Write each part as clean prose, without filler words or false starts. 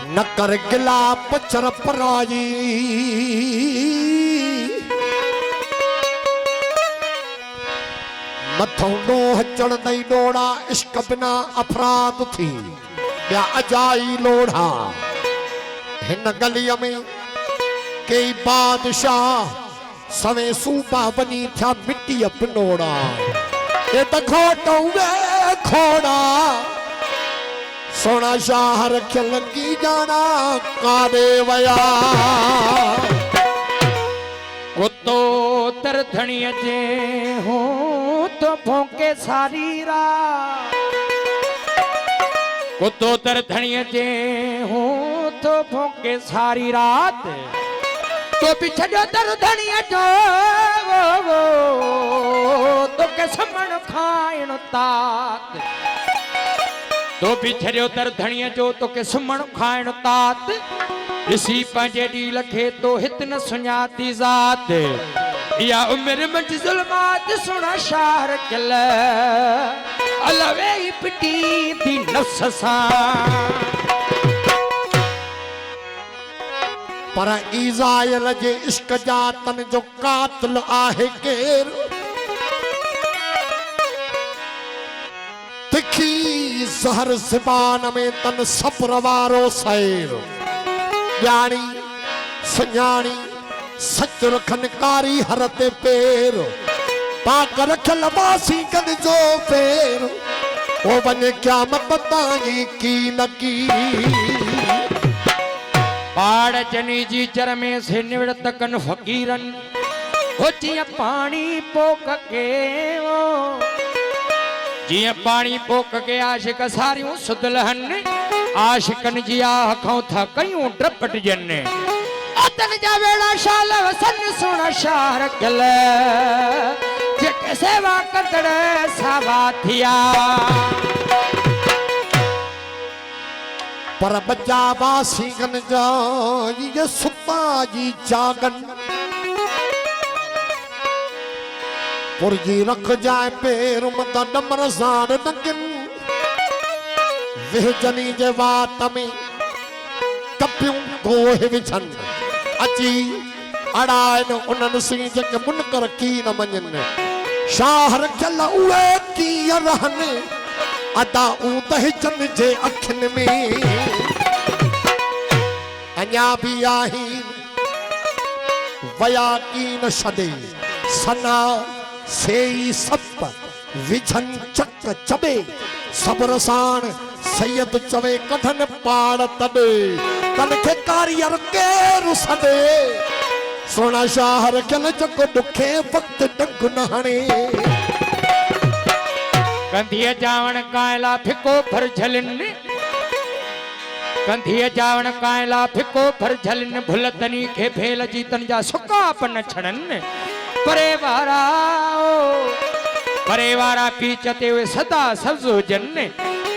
न कर गिला पचर पराई मथों डोह चढ़ दई डोड़ा इश्क बिना अफराद थी या अजाई लोढ़ा हिन गलीअ में कई बादशाह सवे सूबा बनी था मिट्टी अपनोड़ा ये तो खोटौवे खोड़ा सोना शाह रखे लगी जाना कादे वया कुत्तो तर धनिया जे हो तो भोंके सारी रात कुत्तो तर धनिया जे हो तो भोंके सारी रात तो पिछड़ो तर धनिया जो तो के समण खाइण तात तो पिछड़ो तर धनिया जो तो के समण खाइण तात इसी पंजे डी लखे तो हित न सुञाती ज़ात या उम्र मंझ ज़ुल्मात सुना शार कल अलवे पिटी दी नफ्स सा पर इज़ाइल जे इश्क जातन जो कातिल आहे केर तिखी ज़हर ज़बान में तन सब्र वारो सैर ज्ञानी सुञाणी सच रखन कारी हर ते पेर पाक रखल बासी कद जो पेर ओ वने क्या बताई की न की पाड़ जनी जी चर में से निवृत्त कन फकीरन हो जिया पानी पोक के वो जिया पानी पोक के आशिक सारियों सुदलहन आशिकन जी आखों था कयूं ड्रपट जन्ने अतन जा वेड़ा शाल वसन सुना शार गल जेके सेवा कतड़े सावाथिया पर बच्चा बासी गन जा ये सुता जी जागन पुरजी रख जाए पैर मत डमर साड़ नगिन वेजनी जे वात में कपियूं गोहे विछन अची अड़ाइन उन्हनि सी जेके मुनकर की न मञन शाह रखियल उहे कीअं रहनि अदा दहजन जे अखियुनि में अञा बि आहिनि वया की न छॾे सना सेई सप विझन चक चबे सब्र साण सैयद चवे कठन पाड़ तबे तन के कारियर केरु सदे सोना शाह रखियल चको दुखे वक्त डंग नहाणे कंधिया जावण कायला फिको भर झलिन कंधिया जावण कायला फिको भर झलिन भुलतनी के भेल जीतन जा सुकापन छड़न परे वारा पीचते हुए सदा सब्जो जन्ने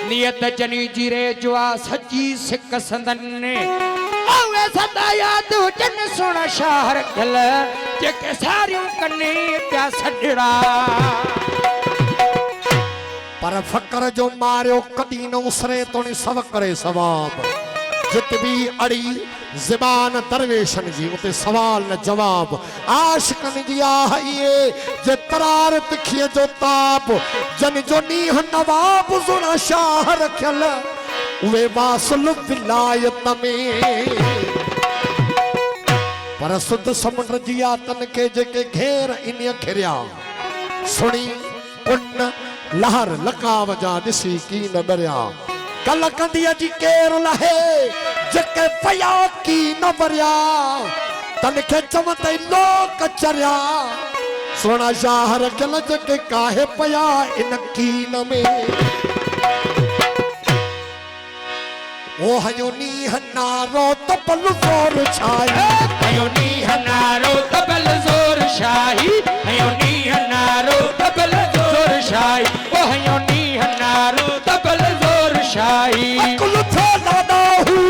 नियत जनी जीरे जुआ सच्ची सिक संदन ओवे सदा याद जन सुना शाहर गल जेके सारियों कन्ने प्या सडड़ा पर फकर जो मारियो कदी न उसरे तो नि सब करे सवाब जित भी अड़ी ज़बान दरवेशन जी उते सवाल न जवाब आशिकन जी आहिए जे तरार तिखिए जो ताप जन जो नीह नवाब सुना शाह रखियल उहे वासल विलायत में पर सुध समुंड जी आतन के जेके घेर इन घिरिया सुनी उन लहर लकाव जा दिसी की न डरिया कल कंदिया जी केर लहे जके पया की न वरिया तन के चमते लोक चरिया सोना शाह रखियल जके काहे पया इन कीन में ओ हयो नीह नारो तपल जोर छाई हयो नीह नारो तबल जोर शाही हयो नीह नारो तबल जोर शाही ओ हयो नीह नारो तबल जोर शाही अकुल थोला दाहू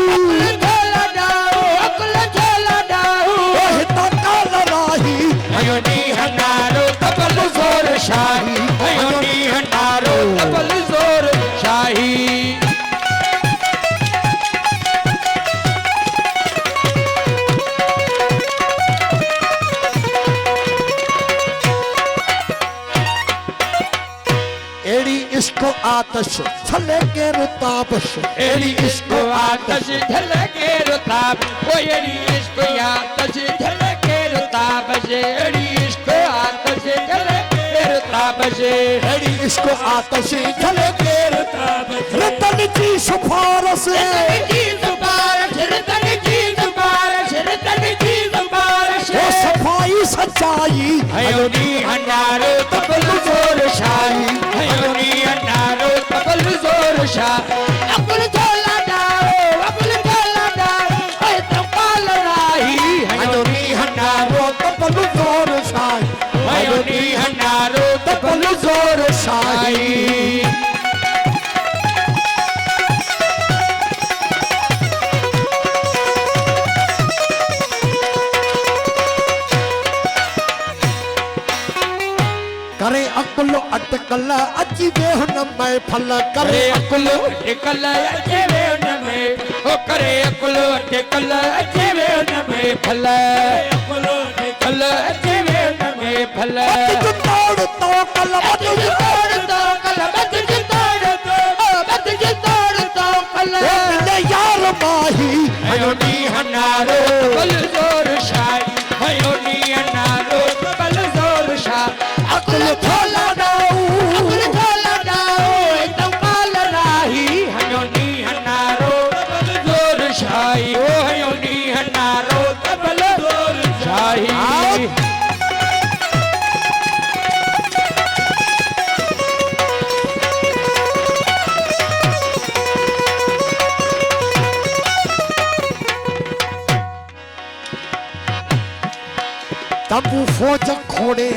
अकुल थोला दाहू हिता काल राही हयो नीह नारो तबल जोर शाही हयो नीह नारो तबल जोर शाही आतश झलके रुताबश एड़ी इश्क आतश झलके रुताब ओ एड़ी इश्क आतश झलके रुताब एड़ी इश्क आतश झलके रुताब एड़ी इश्क आतश झलके रुताब रतन जी सिफारिश ओ सफाई सच्चाई हयोनी हनारो तबल जोर शाही हयोनी हनारो तबल जोर शाह अकुल झोला डाओ ओए तपल राही हयोनी हनारो तबल जोर शाही हयोनी हनारो तबल जोर शाही करे अकुल अटकल अची वे हुन में फल करे अकुल अटकल अचे वे हुन में ओ करे अकुल अटकल अचे वे हुन में फल अकुल अटकल अचे वे हुन में फल तोड़ तो कल बद तोड़ तो कल बद तोड़ तो कल ले यार माही हयोनी हनारो बल जोर शाही हयोनी हनारो बल जोर शाह अकुल झोला डाओ एकदम काल राही हयोनी हनारो तबल जोर शाही ओ हयोनी हनारो तबल जोर शाही तबु फौज खोड़े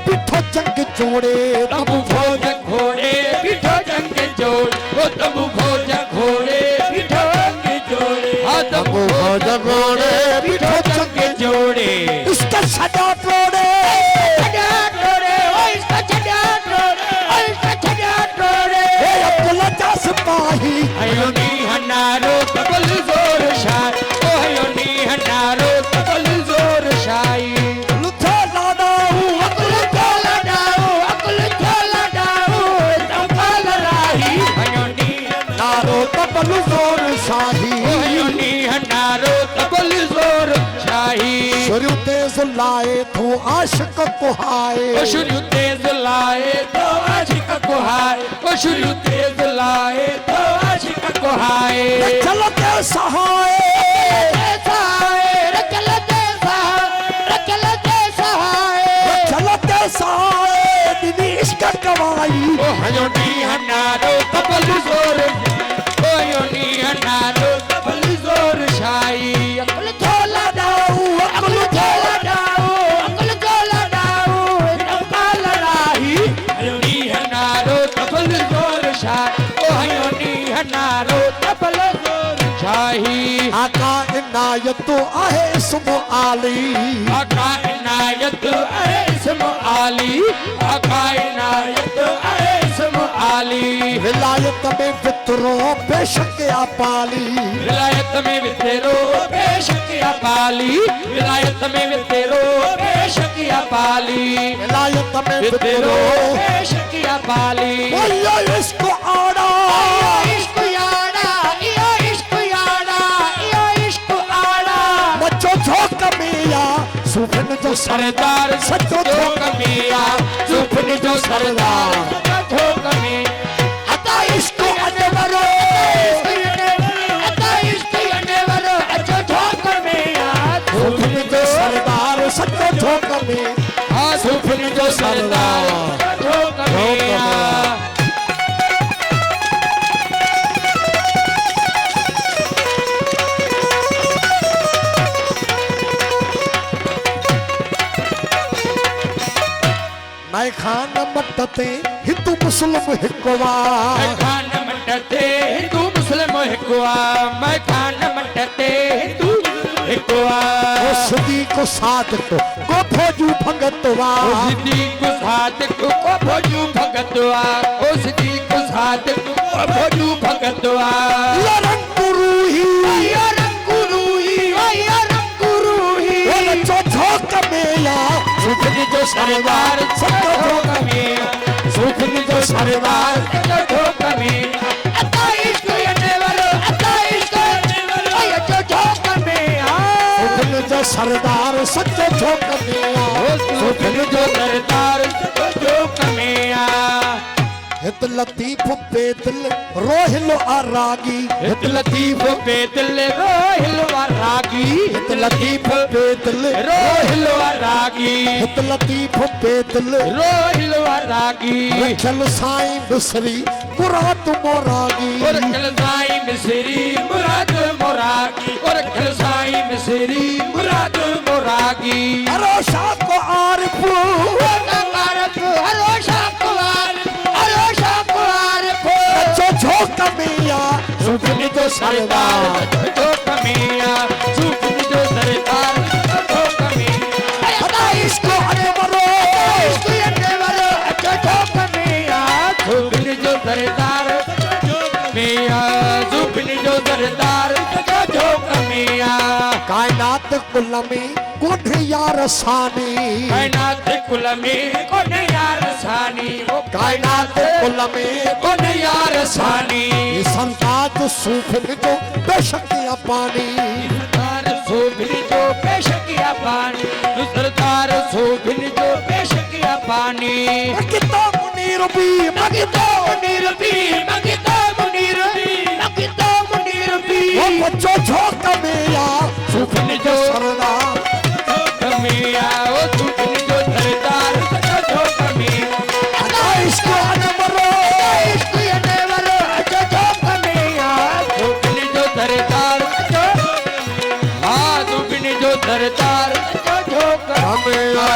पिठो जंग जोड़े तबु फौज घोड़े पिठो जंग जोड़ ओ तबु फौज घोड़े पिठो जंग जोड़े हाँ तबु फौज घोड़े पिठो जंग जोड़े इसका सदा तोड़े ओ इसका छड़ा तोड़े ए अब्दुल्ला जा सिपाही हयोनी हनारो तबल जोर शाही ओ हयोनी हनारो तबल जोर शाही तबल जोर शाही हयोनी हनारो तबल जोर शाही शुरू तेज लाए तो आशिक कुहाए ओ शुरू तेज लाए तो आशिक कुहाए ओ शुरू तेज लाए तो आशिक कुहाए चलते सहाय चलते सहाय दीदी इश्क कवाई ओ हयोनी हनारो तबल जोर ओ हयोनी हनारो तबल जोर शाही अकुल झोला डाओ एकदम काल राही हयोनी हनारो तबल जोर शाही ओ हयोनी हनारो तबल जोर शाही आका इनायत आहे इसम आली आका इनायत आहे इसम आली आका इनायत आहे इसम आली विलायत में वितरो बेशक पाली विलायत में वितेरो बेशक या पाली विलायत में वितेरो बेशक या पाली विलायत में वितेरो वितरो बेशक या पाली ओयो इश्क आड़ा इश्क आड़ा बच्चों झोंक मिया सुफन जो सरदार सच्चो झोंक मिया सुफन जो सरदार झोंक में अता इश्क अनवरो सुफन जो सरदार सच्चो झोंक में सुफन जो सरदार झोंक में मैं खान मटते हिंदू मुस्लिम हिकवा मैं खान मटते हिंदू मुस्लिम हिकवा मैं खान मटते हिंदू हिकवा ओ सदीक सादिक को भोजू भगतवा ओ सिद्दीक सादिक को भोजू भगतवा ओ सिद्दीक सादिक को भोजू भगतवा या रंग रूही ओ जो झोंक मिया सुफन जो सरदार झोंक में सुफन जो सरदार जो झोंक में अता इश्क अने वारो अता इश्क अने वारो ओए जो झोंक में सुखन जो सरदार सच्चो झोंक में सुखन जो सरदार जो झोंक में हित लतीफ बेदिल रोहिलो आरागी हित लतीफ बेदिल रोहिल वारागी हित लतीफ बेदिल रोहिल वारागी हित लतीफ बेदिल रोहिल वारागी रखल साईं बिसरी मुराद मोरागी और कल साईं मिसरी मुराद मोरागी और कल साईं मिसरी मुराद मोरागी अरो शाह को आरिफ हरो शाकुवार हरो शाकुवार जो झोंक मिया सुखनी जो सरदार जो कमिया सुखनी जो सरदार जो कमिया अदा इसको अनवरो इसको ये वालो जो कमिया सुखनी जो सरदार जो कमिया सुखनी जो सरदार जो कमिया कायनात कुल में कोढ़ यार सानी कायनात कुल में कौन यार सानी वो कायनात कुल में कौन यार सानी ये संताज सूफन जो बेशकिया पानी सरदार सोभिनी जो पेश किया पानी सरदार सोभिनी जो पेश किया पानी मगिता मुनीर भी मगिता मुनीर भी मगिता मुनीर भी मगिता मुनीर भी वो बच्चों झोंक मिया सुखनी जो सरदार कमिया ओ सुखनी जो सरदार जो कमिया अदा इसको अनवरो इसको ये वालो जो कमिया सुखनी जो सरदार जो हाँ सुखनी जो सरदार जो कमिया